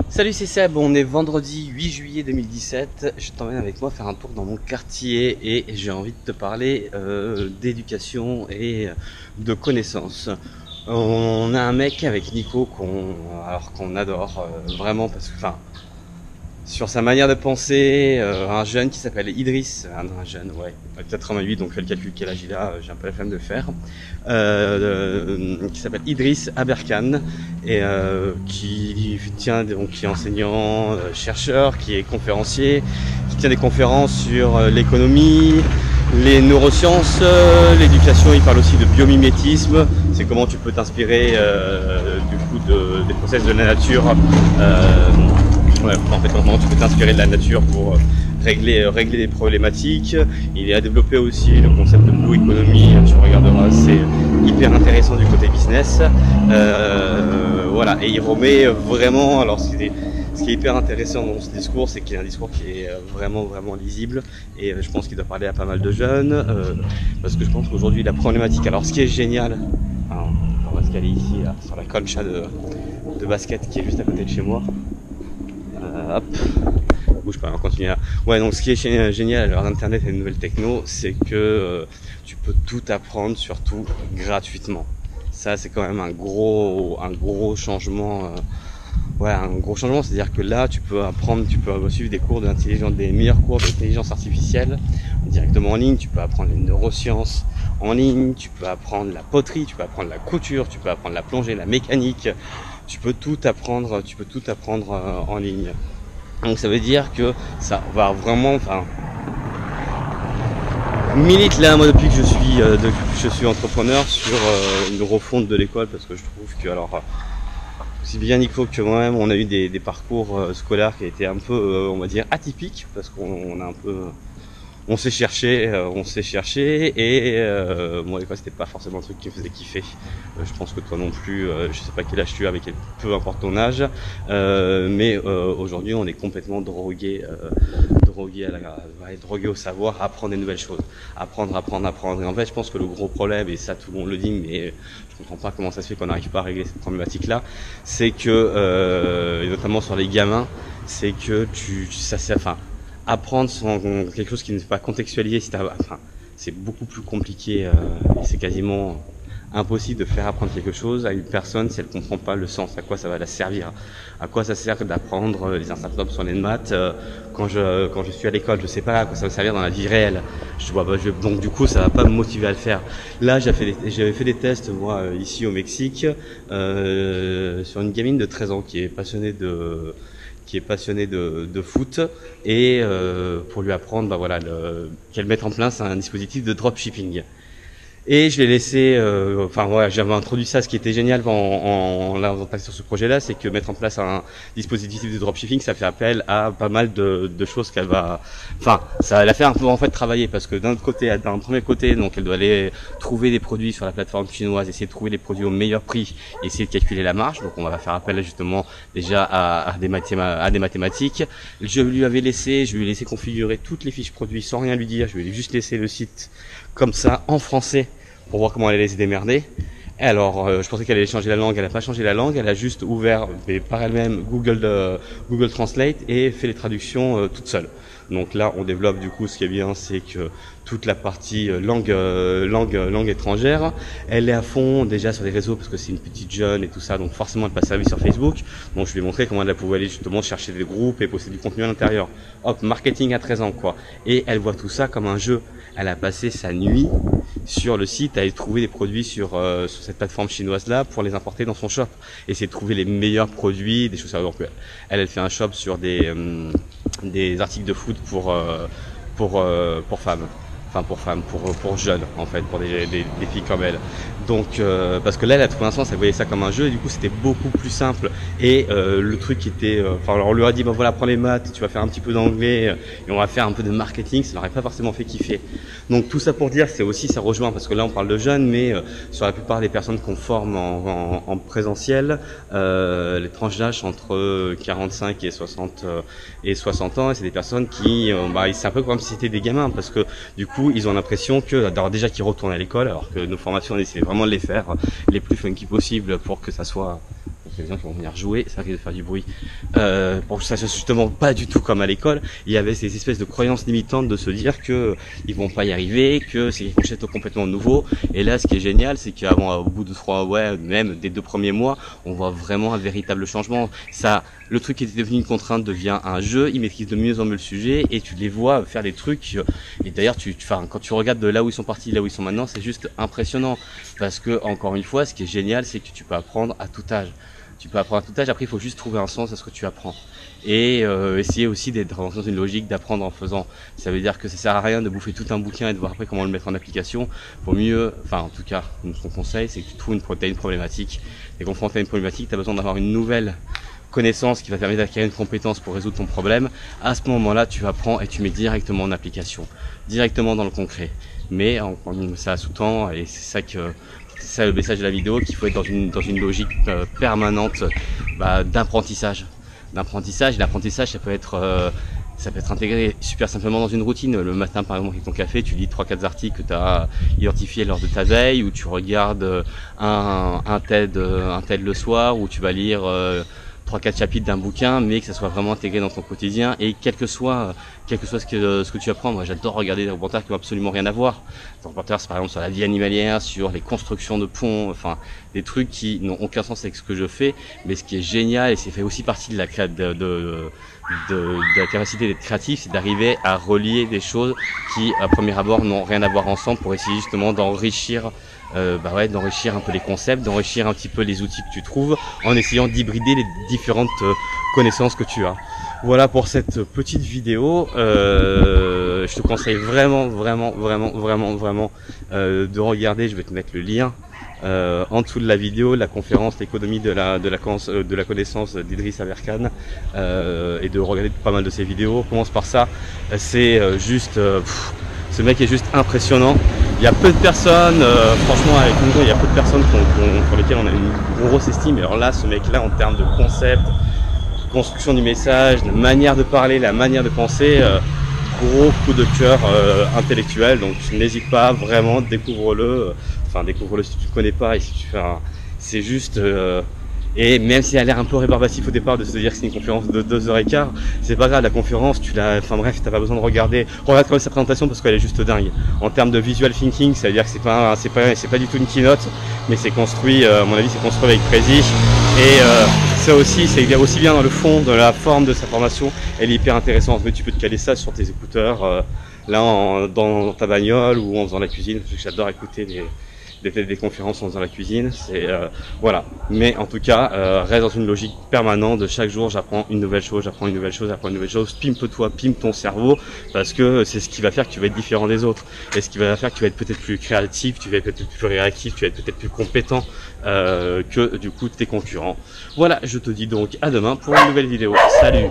Salut, c'est Seb, on est vendredi 8 juillet 2017, je t'emmène avec moi faire un tour dans mon quartier et j'ai envie de te parler d'éducation et de connaissances. On a un mec avec Nico qu'on adore vraiment parce que, enfin, sur sa manière de penser, un jeune qui s'appelle Idriss, un jeune, ouais, 88, donc fais le calcul quel âge il a, j'ai un peu la flemme de le faire, qui s'appelle Idriss Aberkan et qui tient, donc qui est enseignant, chercheur, qui est conférencier, qui tient des conférences sur l'économie, les neurosciences, l'éducation. Il parle aussi de biomimétisme, c'est comment tu peux t'inspirer du coup des process de la nature. Ouais, en fait, comment tu peux t'inspirer de la nature pour régler des problématiques. Il a développé aussi le concept de Blue Economy, tu regarderas, c'est hyper intéressant du côté business. Voilà, et il remet vraiment, alors ce qui est hyper intéressant dans ce discours, c'est qu'il y a un discours qui est vraiment lisible, et je pense qu'il doit parler à pas mal de jeunes, parce que je pense qu'aujourd'hui la problématique, alors ce qui est génial, hein, on va se caler ici, là, sur la concha de basket qui est juste à côté de chez moi. Hop, bouge pas, on continue là. Ouais, donc ce qui est génial à l'heure d'internet et des nouvelles techno, c'est que tu peux tout apprendre, surtout gratuitement. Ça, c'est quand même un gros changement. Ouais, un gros changement, c'est-à-dire que là, tu peux suivre des meilleurs cours d'intelligence artificielle directement en ligne. Tu peux apprendre les neurosciences en ligne, tu peux apprendre la poterie, tu peux apprendre la couture, tu peux apprendre la plongée, la mécanique. Tu peux tout apprendre en ligne. Donc ça veut dire que ça va vraiment, enfin, milite là moi depuis que je suis entrepreneur sur une refonte de l'école, parce que je trouve que, alors, aussi bien Nico que moi-même, on a eu des parcours scolaires qui étaient un peu, on va dire, atypiques, parce on s'est cherché, et moi l'école c'était pas forcément un truc qui me faisait kiffer. Je pense que toi non plus, je sais pas quel âge tu as, avec peu importe ton âge, mais aujourd'hui on est complètement drogué au savoir, apprendre des nouvelles choses, apprendre. Et en fait je pense que le gros problème, et ça tout le monde le dit, mais je comprends pas comment ça se fait qu'on n'arrive pas à régler cette problématique là, c'est que, et notamment sur les gamins, c'est que apprendre sans quelque chose qui n'est pas contextualisé, c'est beaucoup plus compliqué, et c'est quasiment impossible de faire apprendre quelque chose à une personne si elle comprend pas le sens, à quoi ça va la servir, à quoi ça sert d'apprendre les incertitudes sur les maths. Quand je suis à l'école, je sais pas à quoi ça va servir dans la vie réelle. Donc du coup, ça va pas me motiver à le faire. Là, j'avais fait des tests moi ici au Mexique sur une gamine de 13 ans qui est passionnée de foot, et pour lui apprendre qu'elle mette en place un dispositif de dropshipping. Et je l'ai laissé, j'avais introduit ça. Ce qui était génial en passant sur ce projet-là, c'est que mettre en place un dispositif de dropshipping, ça fait appel à pas mal de choses ça va la faire un peu en fait travailler, parce que d'un premier côté, donc elle doit aller trouver des produits sur la plateforme chinoise, essayer de trouver les produits au meilleur prix, essayer de calculer la marge. Donc on va faire appel justement déjà à des mathématiques. Je lui ai laissé configurer toutes les fiches produits sans rien lui dire. Je lui ai juste laissé le site comme ça en français pour voir comment elle allait se démerder. Et alors, je pensais qu'elle allait changer la langue, elle n'a pas changé la langue, elle a juste ouvert par elle-même Google Translate et fait les traductions toute seule. Donc là, on développe du coup, ce qui est bien, c'est que toute la partie langue étrangère, elle est à fond déjà sur les réseaux, parce que c'est une petite jeune et tout ça, donc forcément elle passe sa vie sur Facebook. Donc je lui ai montré comment elle pouvait aller justement chercher des groupes et poster du contenu à l'intérieur. Hop, marketing à 13 ans quoi. Et elle voit tout ça comme un jeu. Elle a passé sa nuit sur le site à aller trouver des produits sur cette plateforme chinoise là pour les importer dans son shop, essayer de trouver les meilleurs produits, des choses. Donc elle fait un shop sur des articles de foot pour femmes, pour jeunes en fait, pour des filles comme elle. Donc parce que là elle a trouvé un sens, elle voyait ça comme un jeu, et du coup c'était beaucoup plus simple. Et le truc qui était, alors on lui a dit voilà, prends les maths, tu vas faire un petit peu d'anglais, et on va faire un peu de marketing. Ça l'aurait pas forcément fait kiffer. Donc tout ça pour dire, c'est aussi, ça rejoint, parce que là on parle de jeunes, mais sur la plupart des personnes qu'on forme en présentiel, les tranches d'âge entre 45 et 60 ans, et c'est des personnes qui c'est un peu comme si c'était des gamins, parce que du coup ils ont l'impression que déjà qu'ils retournent à l'école, alors que nos formations on essaie vraiment de les faire les plus funky possibles pour que ça soit il y a des gens qui vont venir jouer, ça risque de faire du bruit. Pour que ça soit justement pas du tout comme à l'école, il y avait ces espèces de croyances limitantes de se dire que ils vont pas y arriver, que c'est quelque chose de complètement nouveau. Et là, ce qui est génial, c'est qu'avant, au bout de 3, même des 2 premiers mois, on voit vraiment un véritable changement. Ça, le truc qui était devenu une contrainte devient un jeu, ils maîtrisent de mieux en mieux le sujet et tu les vois faire des trucs. Et d'ailleurs, quand tu regardes de là où ils sont partis, là où ils sont maintenant, c'est juste impressionnant. Parce que, encore une fois, ce qui est génial, c'est que tu peux apprendre à tout âge. Tu peux apprendre à tout âge, après il faut juste trouver un sens à ce que tu apprends. Et essayer aussi d'être dans une logique d'apprendre en faisant. Ça veut dire que ça sert à rien de bouffer tout un bouquin et de voir après comment le mettre en application. Faut mieux, enfin en tout cas, ce qu'on conseille, c'est que tu trouves une problématique. Et confronté à une problématique, tu as besoin d'avoir une nouvelle connaissance qui va te permettre d'acquérir une compétence pour résoudre ton problème. À ce moment-là, tu apprends et tu mets directement en application, directement dans le concret. Mais ça sous-tend, et c'est ça le message de la vidéo, qu'il faut être dans une logique permanente d'apprentissage. L'apprentissage, ça peut être intégré super simplement dans une routine. Le matin, par exemple, avec ton café, tu lis 3-4 articles que tu as identifiés lors de ta veille, ou tu regardes un TED le soir, où tu vas lire 3-4 chapitres d'un bouquin, mais que ça soit vraiment intégré dans ton quotidien. Et quel que soit ce que tu apprends, moi j'adore regarder des reportages qui n'ont absolument rien à voir. Des reportages par exemple sur la vie animalière, sur les constructions de ponts, enfin des trucs qui n'ont aucun sens avec ce que je fais, mais ce qui est génial, et c'est fait aussi partie de la capacité d'être créatif, c'est d'arriver à relier des choses qui à premier abord n'ont rien à voir ensemble, pour essayer justement d'enrichir d'enrichir un peu les concepts, d'enrichir un petit peu les outils que tu trouves, en essayant d'hybrider les différentes connaissances que tu as. Voilà pour cette petite vidéo. Je te conseille vraiment de regarder. Je vais te mettre le lien en dessous de la vidéo, la conférence l'économie de la connaissance d'Idriss Aberkan, et de regarder pas mal de ses vidéos. On commence par ça. C'est juste ce mec est juste impressionnant. Il y a peu de personnes, franchement avec nous, il y a peu de personnes pour lesquelles on a une grosse estime. Alors là, ce mec-là, en termes de concept, construction du message, de manière de parler, la manière de penser, gros coup de cœur intellectuel. Donc n'hésite pas, vraiment, découvre-le. Enfin, découvre-le si tu ne connais pas et si tu fais c'est juste... Et même si elle a l'air un peu rébarbatif au départ de se dire que c'est une conférence de 2h15, c'est pas grave, la conférence, enfin bref, t'as pas besoin de regarde quand même sa présentation parce qu'elle est juste dingue. En termes de visual thinking, ça veut dire que c'est pas du tout une keynote, mais c'est construit, à mon avis, c'est construit avec Prezi. Et ça aussi, c'est aussi bien dans le fond, de la forme de sa formation, elle est hyper intéressante. Mais tu peux te caler ça sur tes écouteurs, dans ta bagnole ou en faisant la cuisine, parce que j'adore écouter des conférences en faisant la cuisine, voilà. Mais en tout cas, reste dans une logique permanente de chaque jour, j'apprends une nouvelle chose, pimpe-toi, pimpe ton cerveau, parce que c'est ce qui va faire que tu vas être différent des autres, et ce qui va faire que tu vas être peut-être plus créatif, tu vas être peut-être plus réactif, tu vas être peut-être plus compétent que du coup tes concurrents. Voilà, je te dis donc à demain pour une nouvelle vidéo. Salut!